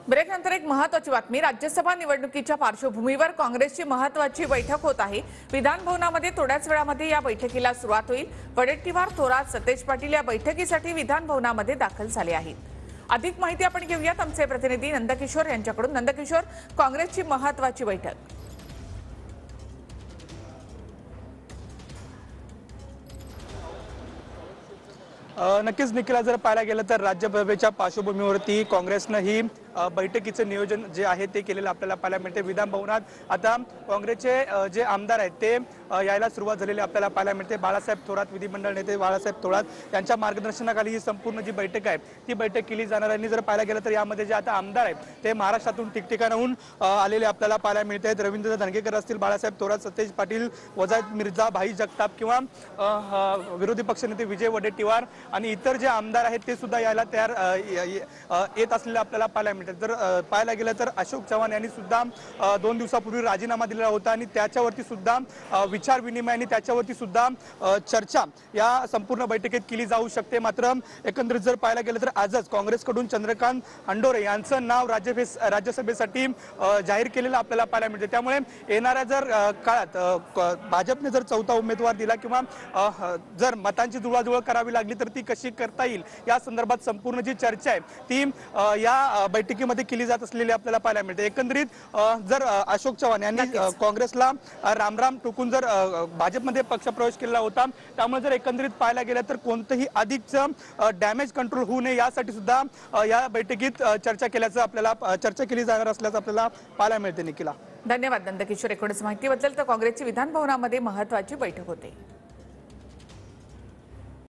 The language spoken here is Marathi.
ब्रेकनंतर एक महत्त्वाची बातमी। राज्यसभा निवडणुकीच्या पार्श्वभूमीवर काँग्रेसची महत्त्वाची बैठक होत आहे। विधान भवनामध्ये थोड्याच वेळामध्ये या बैठकीला सुरुवात होईल। वडेट्टीवार, थोरात, सतेज पाटील या बैठकीसाठी विधान भवनामध्ये दाखल झाले आहेत। अधिक माहिती आपण घेऊयात आमचे प्रतिनिधी नंदकिशोर यांच्याकडून। नंदकिशोर, काँग्रेसची महत्त्वाची बैठक। नक्कीच निखिला, जर पाहायला गेलं तर राज्यसभेच्या पार्श्वभूमीवरती काँग्रेसनं ही बैठकीचं नियोजन जे आहे ते केलेलं आपल्याला पाहायला मिळते। विधान भवनात आता काँग्रेसचे जे आमदार आहेत ते यायला सुरुवात झालेली आपल्याला पाहायला मिळते। बाळासाहेब थोरात, विधिमंडळ नेते बाळासाहेब थोरात यांच्या मार्गदर्शनाखाली ही संपूर्ण जी बैठक आहे ती बैठक केली जाणार आहे। आणि जर पाहायला गेलं तर यामध्ये जे आता आमदार आहेत ते महाराष्ट्रातून ठिकठिकाणाहून आलेले आपल्याला पाहायला मिळत आहेत। रवींद्र धंगेकर असतील, बाळासाहेब थोरात, सतेज पाटील, वजाहत मिर्झा, भाई जगताप किंवा विरोधी पक्षनेते विजय वडेट्टीवार आणि इतर जे आमदार आहेत ते सुद्धा यायला तयार येत असलेले आपल्याला पाहायला मिळतात। जर पाहायला गेलं तर अशोक चव्हाण यांनी सुद्धा 2 दिवसापूर्वी राजीनामा दिलेला होता आणि त्याच्यावरती सुद्धा विचार विनिमय आणि त्याच्यावरती सुद्धा चर्चा या संपूर्ण बैठकीत केली जाऊ शकते। मात्र एकंदरीत जर पाहायला गेलं तर आजच काँग्रेसकडून चंद्रकांत हंडोरे यांचं नाव राज्यसभेसाठी जाहीर केलेलं आपल्याला पाहायला मिळते। त्यामुळे येणाऱ्या जर काळात भाजपने जर चौथा उमेदवार दिला किंवा जर मतांची जुळवाजुळव करावी लागली तर ती कशी करता येईल या संदर्भात संपूर्ण जी चर्चा आहे ती या बैठकीमध्ये केली जात असलेली आपल्याला पाहायला मिळते। एकंदरीत जर अशोक चव्हाण यांनी काँग्रेसला रामराम टोकून जर भाजपमध्ये पक्षप्रवेश केला होता, त्यामुळे जर एकंदरीत पाहायला गेलं तर कोणतेही अधिकचं डॅमेज कंट्रोल होऊ नये यासाठी सुद्धा या बैठकीत चर्चा केली जाणार असल्याचं आपल्याला पाहायला मिळते। निखिला, धन्यवाद नंदकिशोर। एकूणच माहितीबद्दल। तर काँग्रेसची विधान भवनामध्ये महत्त्वाची बैठक होते।